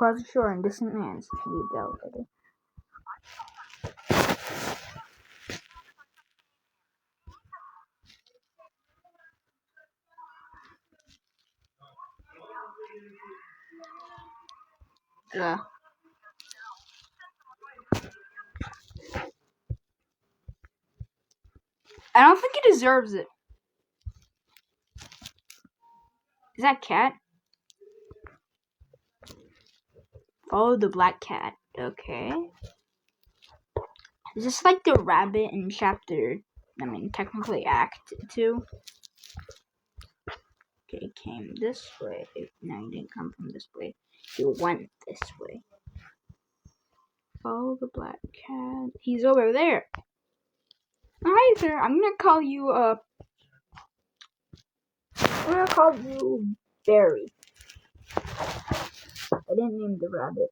across the shore in distant lands. Leave the elevator. Yeah. I don't think he deserves it. Is that cat? Follow the black cat. Okay. Is this like the rabbit in technically act 2? Okay, came this way. No, he didn't come from this way. He went this way. Follow the black cat. He's over there. Hi, sir. I'm gonna call you, Barry. I didn't name the rabbit.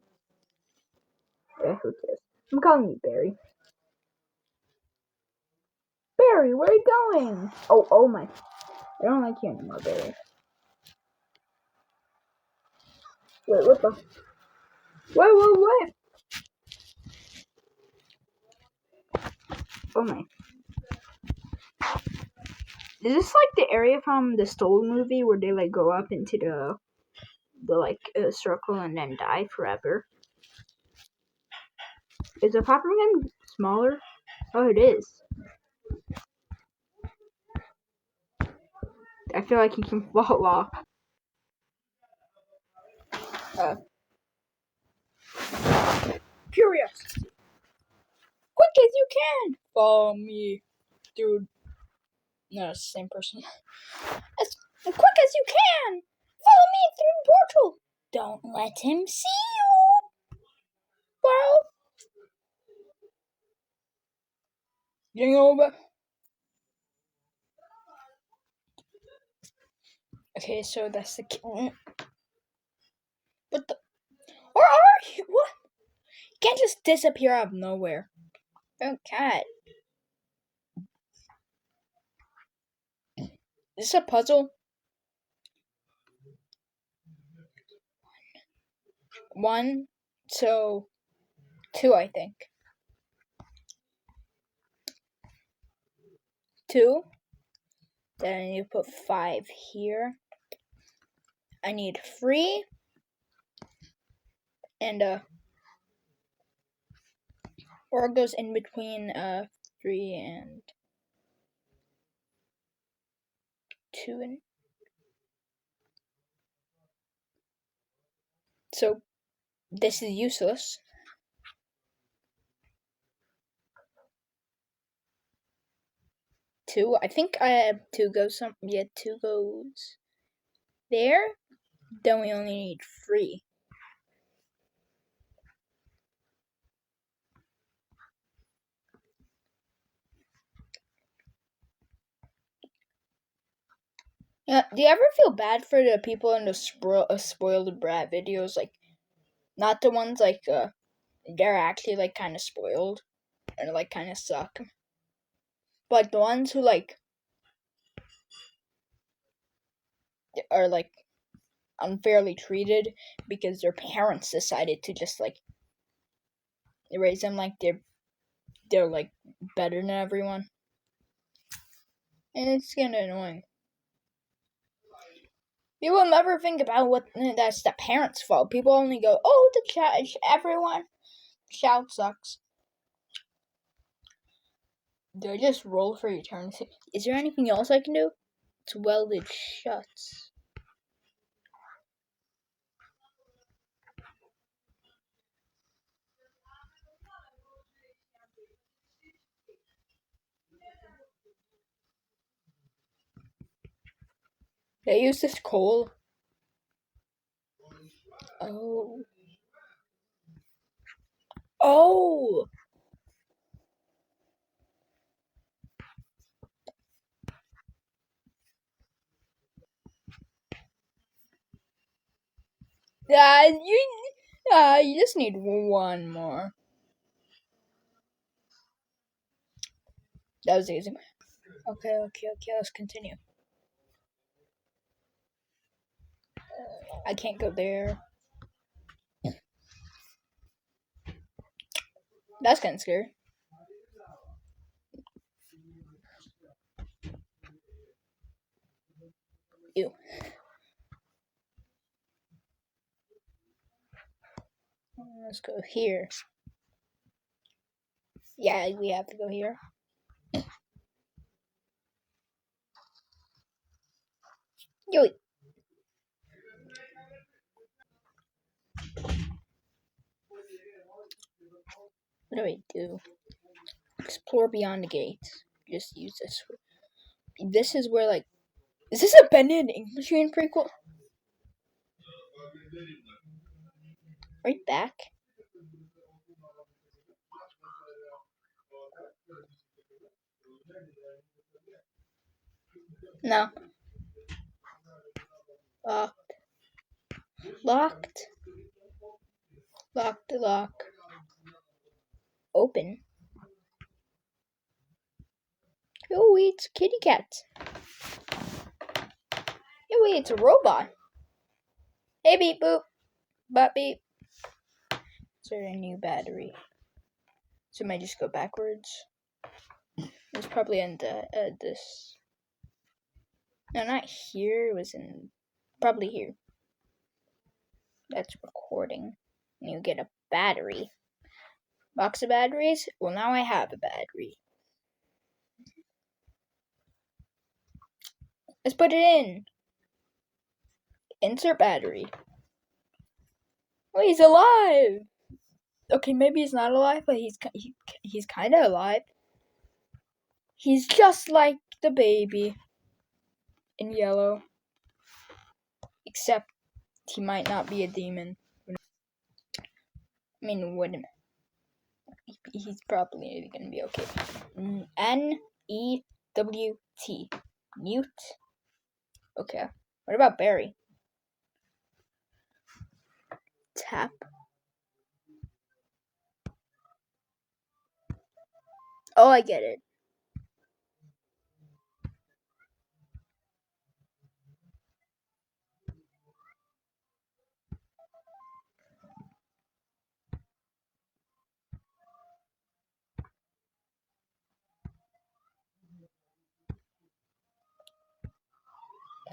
Yeah, who cares? I'm calling you Barry. Barry, where are you going? Oh my. I don't like you anymore, Barry. Wait, what the? Wait. Oh my. Is this like the area from the Stole movie where they like go up into the circle and then die forever? Is the Popperman smaller? Oh, it is. I feel like he can fall off. Curious. Quick as you can. Follow me, dude. No, it's the same person. As quick as you can. Follow me through the portal. Don't let him see you. Well, getting over. Okay, so that's the kid. What the? Where are you? What? You can't just disappear out of nowhere. Oh, cat. Is this a puzzle? 1, so 2, I think. 2. Then I need to put 5 here. I need 3. And or it goes in between 3 and 2 and so this is useless. 2. I think I have 2 goes 2 goes there. Then we only need 3. Yeah, do you ever feel bad for the people in the spoiled brat videos? Like, not the ones like they're actually like kind of spoiled and like kind of suck, but the ones who like are like unfairly treated because their parents decided to just like raise them like they're like better than everyone, and it's kind of annoying. People never think about what that's the parents' fault. People only go, "Oh, the child, everyone, child sucks." Do I just roll for eternity? Is there anything else I can do? It's welded shut. Did I use this coal? Oh. Oh! You just need 1 more. That was easy. Okay, let's continue. I can't go there. That's kind of scary. Ew. Let's go here. Yeah, we have to go here. Yo. What do we do? Explore beyond the gates. Just use this. This is where, like, is this a Ben and English Machine prequel? Right back. No. Locked. Locked. Locked. Lock. Open. Oh, it's kitty cats. Oh, wait, it's a robot. Hey, beep boop. Bop beep. Is there a new battery? So I might just go backwards. It's probably in this. No, not here. It was in probably here. That's recording. And you get a battery. Box of batteries? Well, now I have a battery. Let's put it in. Insert battery. Oh, he's alive. Okay, maybe he's not alive, but he's kind of alive. He's just like the baby in yellow. Except he might not be a demon. I mean, wouldn't. He's probably gonna be okay. N-E-W-T. Newt. Okay. What about Barry? Tap. Oh, I get it.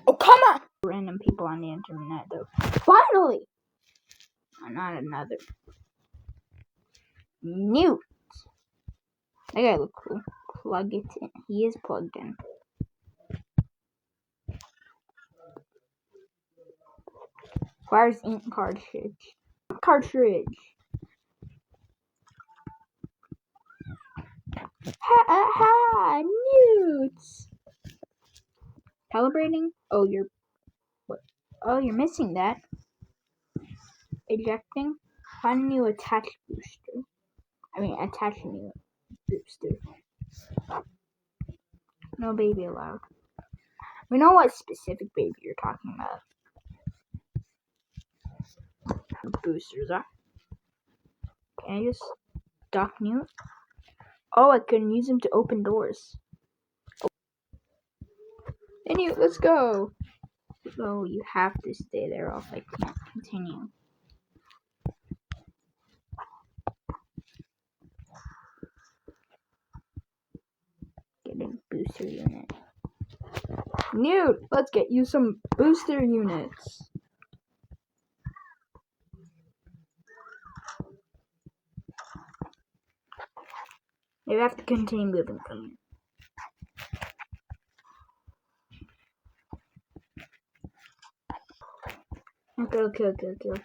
Oh, come on! Random people on the internet, though. Finally! Oh, not another. Newt! That guy look cool. Plug it in. He is plugged in. Where's ink cartridge? Cartridge! Ha! Newt! Calibrating? Oh, you're... What? Oh, you're missing that. Ejecting. Find a new attach booster. Attach a new booster. No baby allowed. We know what specific baby you're talking about. Boosters are. Can I just dock Newt? Oh, I can use them to open doors. Oh. Hey, Newt, let's go. So you have to stay there, else I can't continue. Getting booster unit. Newt, let's get you some booster units. Maybe I have to continue moving from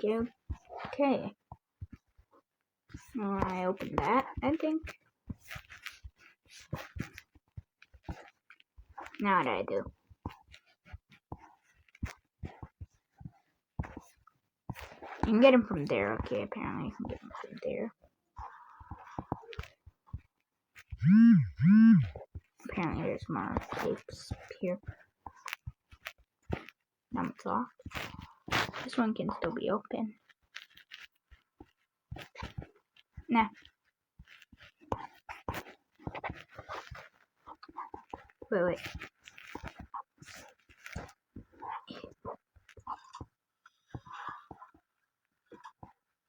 here. Okay. I opened that, I think. Now what do I do? You can get him from there. Okay, apparently you can get him from there. Apparently there's more tapes here. Now it's locked. This one can still be open. Nah. Wait.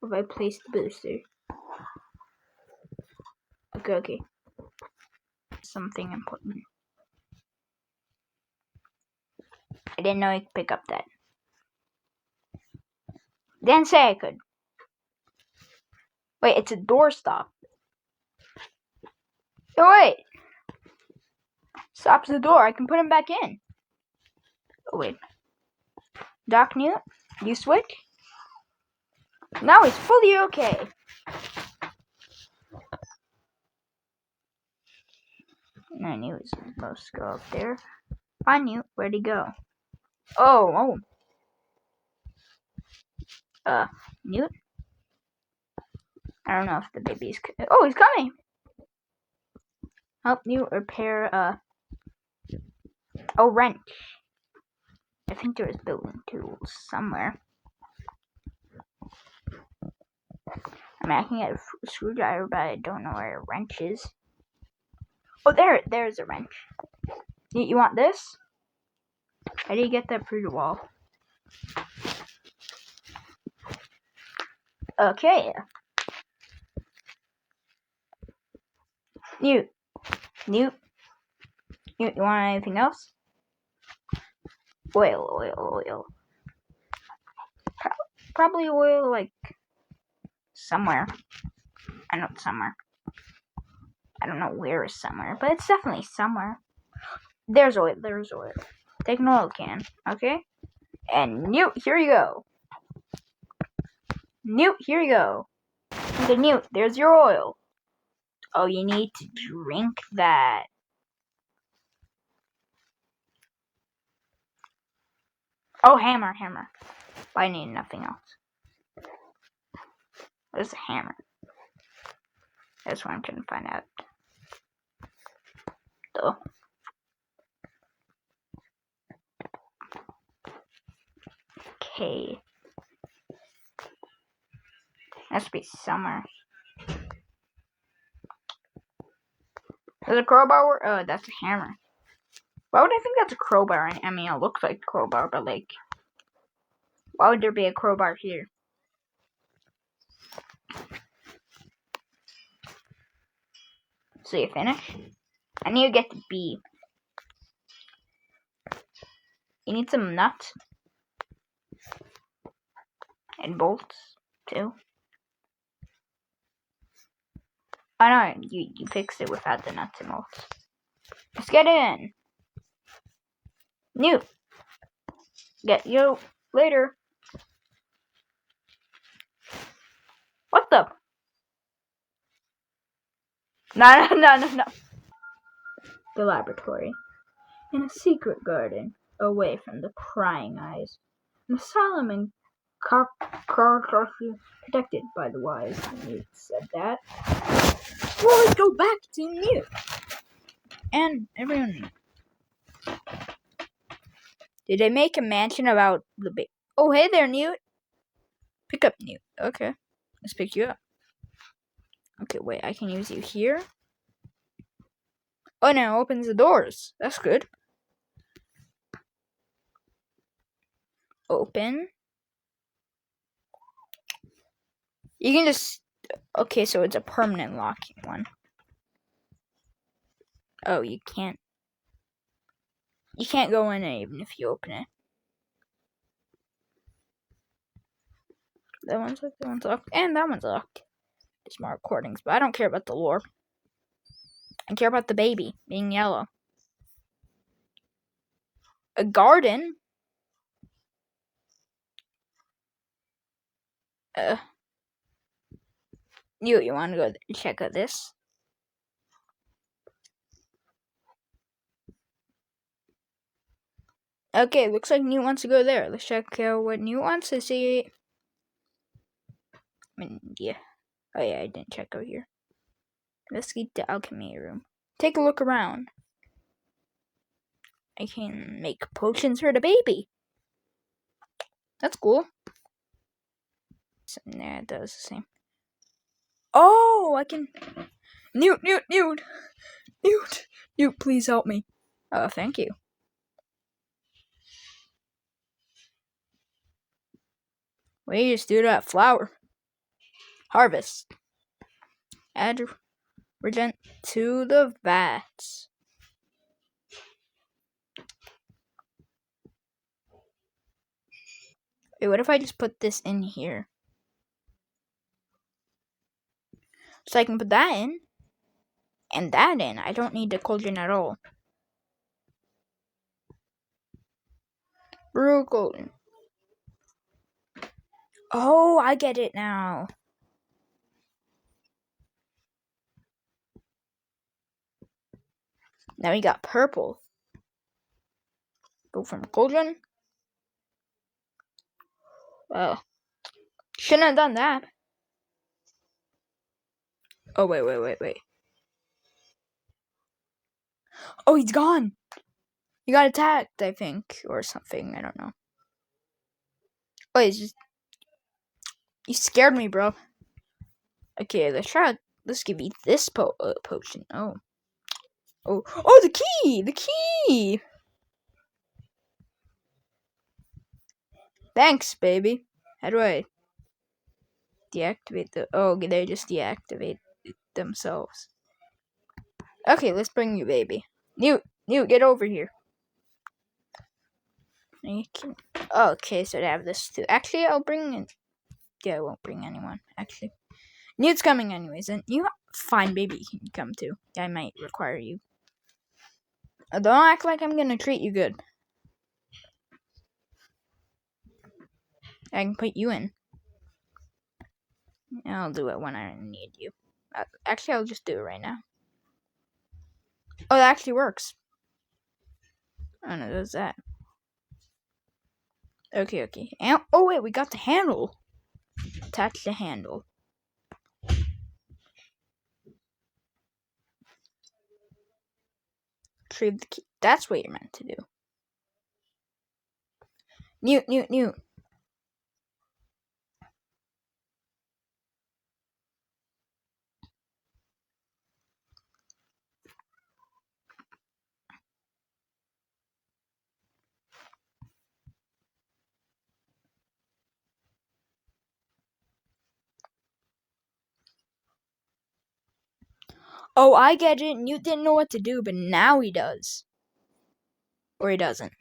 If I place the booster. Okay. Something important. I didn't know I could pick up that. Didn't say I could. Wait, it's a doorstop. Oh, wait. Stops the door. I can put him back in. Oh, wait. Doc Newt, you switch? Now he's fully okay. And I knew he was supposed to go up there. Find Newt. Where'd he go? Oh. Newt? I don't know if the baby's... Oh, he's coming! Help Newt repair, a wrench. I think there was building tools somewhere. I mean, I can get a screwdriver, but I don't know where a wrench is. Oh, there's a wrench. You want this? How do you get that through the wall? Okay. Newt, you want anything else? Oil. Probably oil, like, somewhere. I know it's somewhere. I don't know where is somewhere, but it's definitely somewhere. There's oil. Take an oil can, okay? And Newt, here you go. Newt, here you go. Okay, Newt, there's your oil. Oh, you need to drink that. Oh, hammer. But I need nothing else. Where's the hammer? That's what I'm trying to find out. Though. Okay. Must be somewhere. There's a crowbar. Oh, that's a hammer. Why would I think that's a crowbar? I mean, it looks like a crowbar, but like, why would there be a crowbar here? So you finish? I need to get the B. You need some nuts. And bolts, too. Oh no, you fixed it without the nuts and bolts. Let's get in. Newt. Get you later. What the? No. The laboratory. In a secret garden, away from the prying eyes. An asylum and protected by the wise. Newt said that. Well, let's go back to Newt. And everyone. Did they make a mansion about the big... Oh, hey there, Newt. Pick up Newt. Okay. Let's pick you up. Okay, wait. I can use you here. Oh, now it opens the doors. That's good. Open. You can just... Okay, so it's a permanent locking one. Oh, you can't. You can't go in it even if you open it. That one's locked, and that one's locked. There's more recordings, but I don't care about the lore. I care about the baby being yellow. A garden? You want to go check out this? Okay, looks like Newt wants to go there. Let's check out what Newt wants to see. I mean, yeah. Oh yeah, I didn't check out here. Let's get the alchemy room. Take a look around. I can make potions for the baby. That's cool. So, nah, it does the same. Oh, I can... Newt, please help me. Oh, thank you. What do you just do to that flower? Harvest. Add Regent to the vats. Wait, what if I just put this in here? So I can put that in. And that in. I don't need the cauldron at all. Brew cauldron. Oh, I get it now. Now we got purple. Go from cauldron. Well, shouldn't have done that. Oh, wait. Oh, he's gone. He got attacked, I think, or something. I don't know. Oh, he's just... You scared me, bro. Okay, let's give you this potion. Oh, the key! The key! Thanks, baby. How do I deactivate the... Oh, they just deactivate themselves. Okay, let's bring you, baby. Newt, get over here. Okay, so they have this too. Actually, I'll bring in... Yeah, I won't bring anyone, actually. Newt's coming anyways, and you... Fine, baby, you can come too. I might require you. Don't act like I'm gonna treat you good. I can put you in. I'll do it when I need you. Actually, I'll just do it right now. Oh, that actually works. Oh, no, does that. Okay. And, oh, wait, we got the handle. Attach the handle. Retrieve the key. That's what you're meant to do. Newt. Oh, I get it. Newt didn't know what to do, but now he does. Or he doesn't.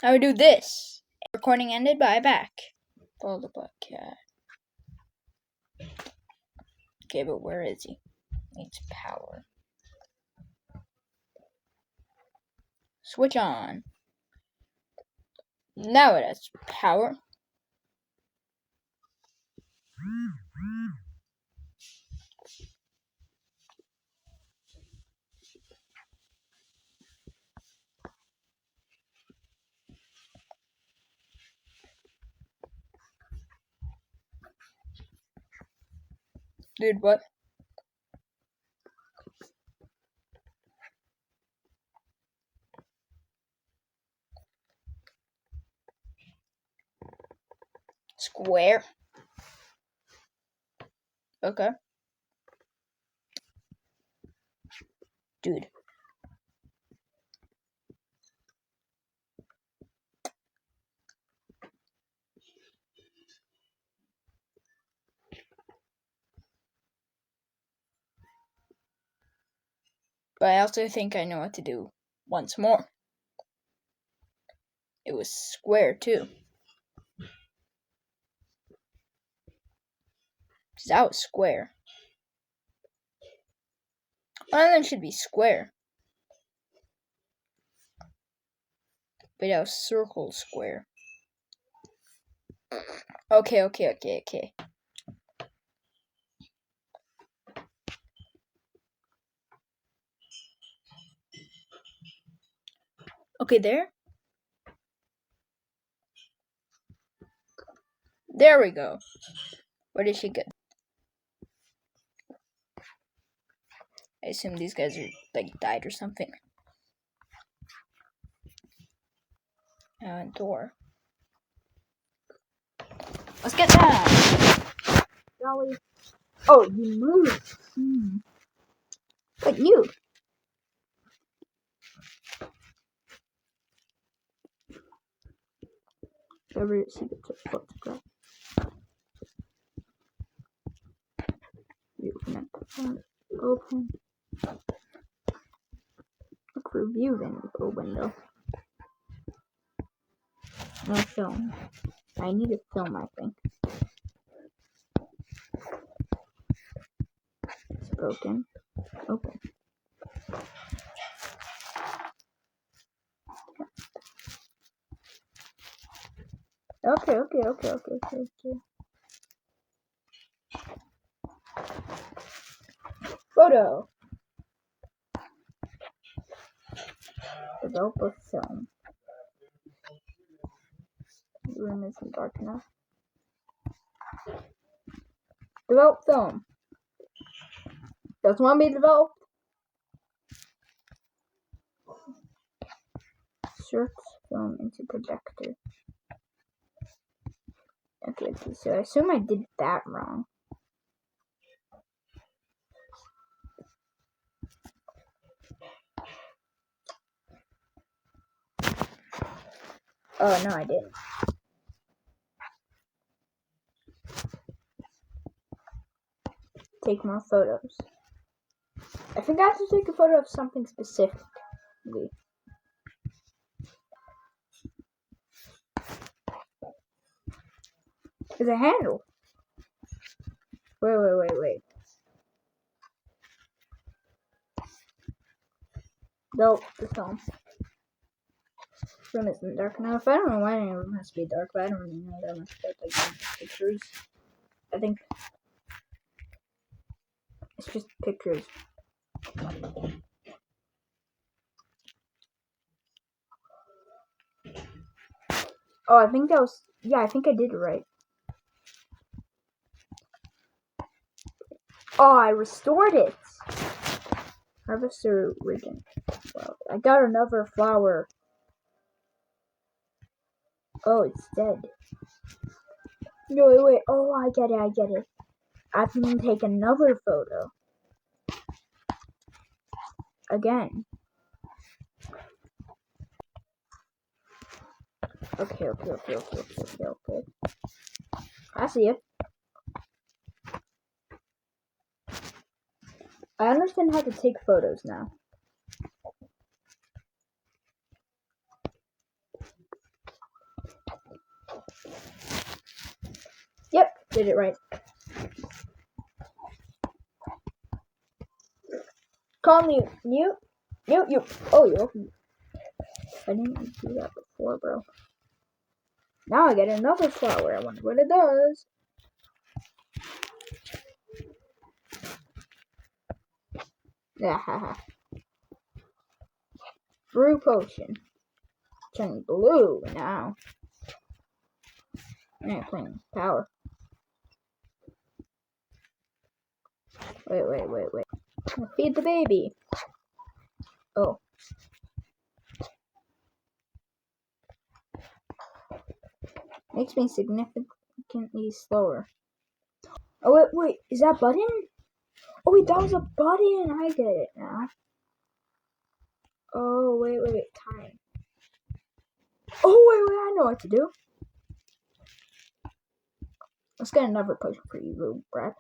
I would do this. Recording ended. Bye, back. Follow the black cat. Okay, but where is he? Needs power. Switch on. Now it has power. Dude, what? Square. Okay. Dude. But I also think I know what to do once more. It was square, too. Because that was square. One of them should be square. But that was circle square. Okay. Okay, there. There we go. Where did she go? I assume these guys are, like, died or something. Door. Let's get that. Golly. Oh, you moved. But you. Whoever she gets a photograph. View open. Look for view then go window. No film. I need a film, I think. It's broken. Open. Okay. Photo. Develop a film. The room isn't dark enough. Develop film. Doesn't want to be developed. Insert film into projector. Okay, so I assume I did that wrong. Oh, no, I didn't. Take more photos. I think I have to take a photo of something specifically. There's a handle. Wait. Nope, the film. Room isn't dark enough. I don't know why any room has to be dark, but I don't really know that much about like pictures. I think it's just pictures. Oh, I think that was I think I did it right. Oh, I restored it. Harvester rigging. Well, I got another flower. Oh, it's dead. No, wait. Oh, I get it. I can take another photo. Again. Okay. I see it. I understand how to take photos now. Yep, did it right. Call me mute. You. Oh, you opened it. I didn't do that before, bro. Now I get another flower. I wonder what it does. Yeah, haha. Brew potion. Turning blue now. Yeah, playing power. Wait. Feed the baby. Oh. Makes me significantly slower. Oh, wait. Is that button? Oh, wait, that was a button. I get it now. Oh, wait. Time. Oh, wait. I know what to do. Let's get another potion for you, little brat.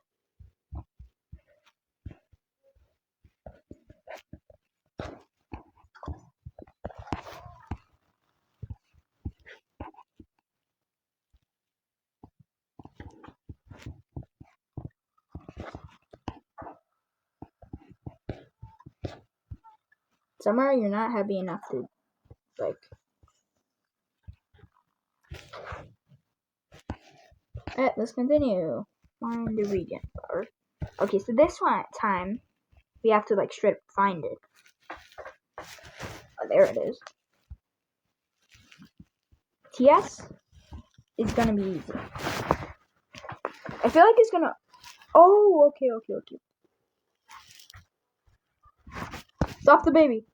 Somewhere you're not happy enough to, like... Alright, let's continue. Find the regen bar. Okay, so this one time, we have to, like, straight up find it. Oh, there it is. TS is gonna be easy. I feel like it's gonna... Oh, okay. Stop the baby.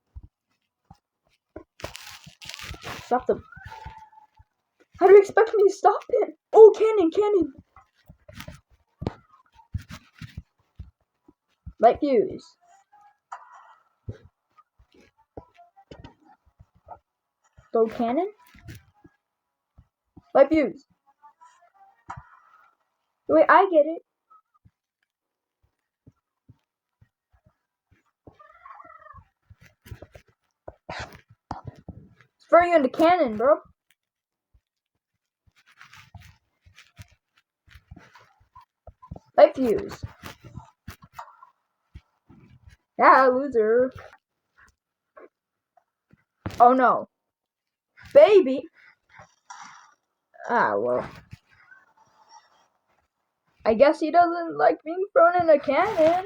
Stop them. How do you expect me to stop it? Oh, cannon. Light fuse. Throw cannon. Light fuse. Wait, I get it. Throw you in the cannon, bro. Light fuse. Yeah, loser. Oh no. Baby. Ah, well. I guess he doesn't like being thrown in a cannon.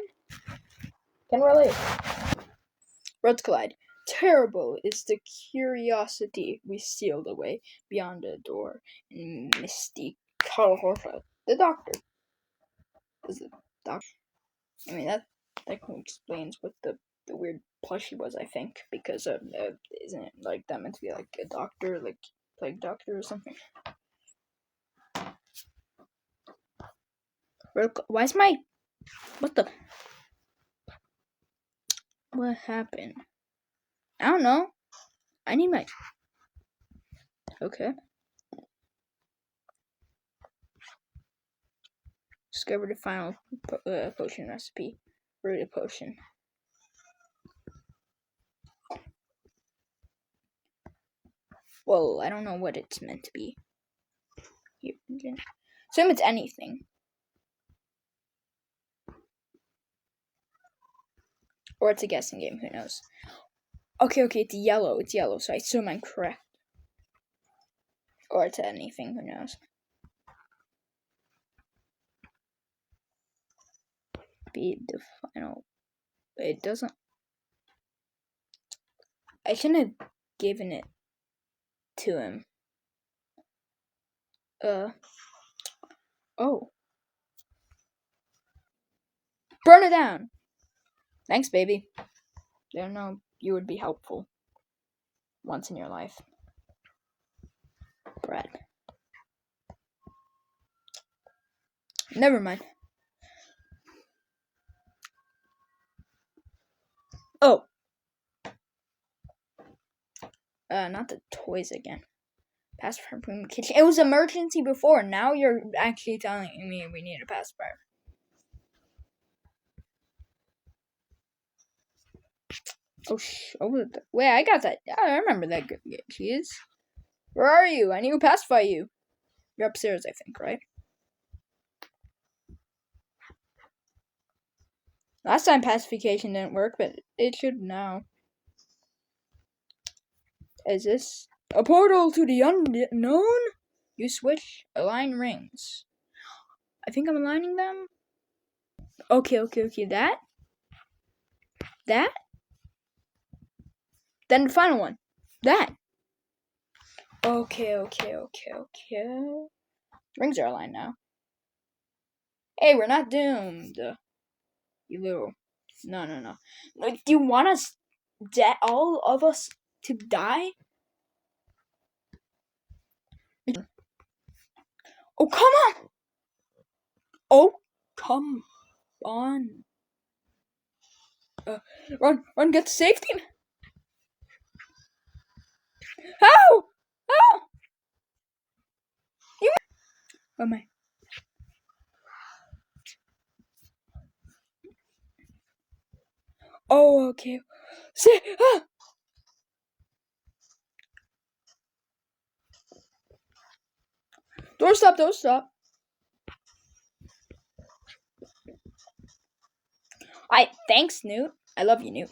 Can relate. Worlds collide. Terrible is the curiosity we sealed away beyond the door in misty color. The doctor. Is the doctor? I mean that explains what the weird plushie was. I think because isn't it like that meant to be like a doctor, like plague doctor or something? Why is my what the? What happened? I don't know. I need my. Okay. Discover the final potion recipe. Rooted potion. Well, I don't know what it's meant to be. Here, assume it's anything. Or it's a guessing game, who knows. Okay, it's yellow. It's yellow, so I assume I'm correct. Or it's anything, who knows. Be the final. It doesn't. I shouldn't have given it to him. Oh. Burn it down! Thanks, baby. Didn't know you would be helpful. Once in your life. Brad. Never mind. Oh. Not the toys again. Pacifier from the kitchen. It was emergency before. Now you're actually telling me we need a pacifier. Wait, I got that. I remember that cheese. Where are you? I need to pacify you. You're upstairs, I think, right? Last time pacification didn't work, but it should now. Is this a portal to the unknown? You switch, align rings. I think I'm aligning them. Okay. That. Then the final one. That. Okay. Rings are aligned now. Hey, we're not doomed. You little. No. Like, do you want us, all of us, to die? Oh, come on! Oh, come on. Run, get to safety. How? You. Oh my. Oh, okay. Door stop. Thanks, Newt. I love you, Newt.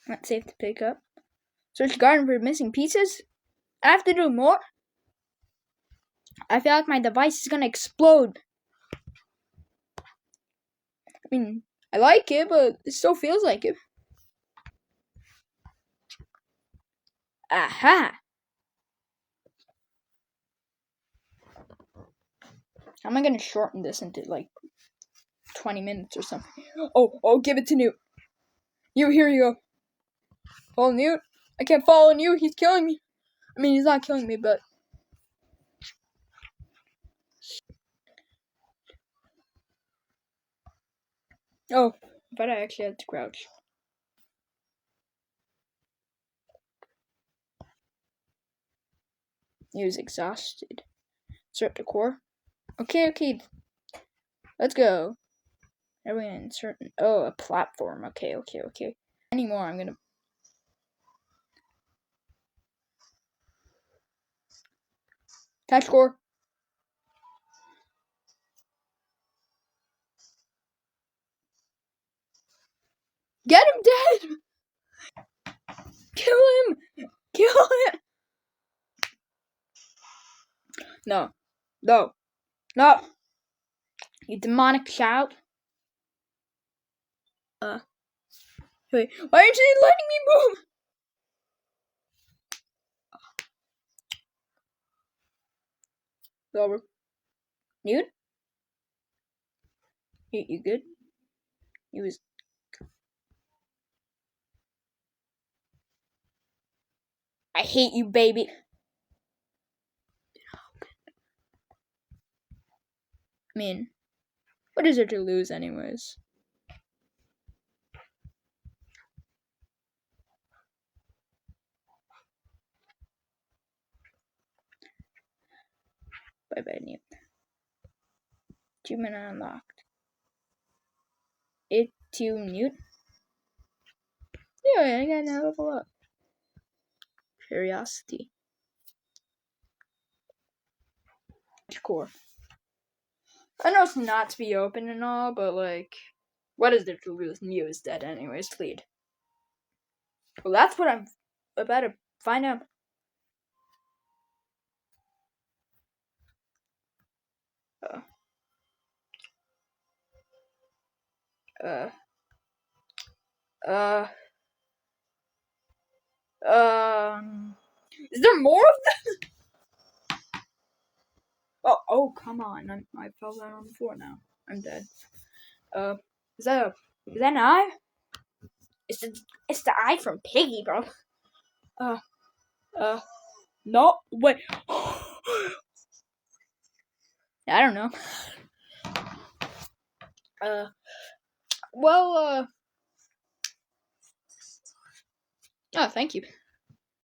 Not safe to pick up. Search the garden for missing pieces. I have to do more. I feel like my device is gonna explode. I mean, I like it, but it still feels like it. Aha! How am I gonna shorten this into like 20 minutes or something? Oh, give it to Newt. Here you go. Follow Newt. I can't follow Newt. He's killing me. I mean, he's not killing me, but. Oh, but I actually had to crouch. He was exhausted. Strip the core. Okay. Let's go. Are we gonna insert? Oh, a platform. Okay. Anymore, I'm gonna. Touch score. Get him dead! Kill him! Kill him! No. You demonic child. Wait, why aren't you letting me move? Over. Dude? You good? He was. I hate you, baby. I mean, what is there to lose, anyways? Bye, Newt. Achievement unlocked. It to Newt. Yeah, I got another level up. Curiosity. Core. I know it's not to be open and all, but like, what is there to lose? Mew is dead anyways. Lead. Well, that's what I'm about to find out. Is there more of them? Oh, come on! I fell down on the floor now. I'm dead. Is that an eye? It's the eye from Piggy, bro. No, wait. I don't know. Well, oh, thank you.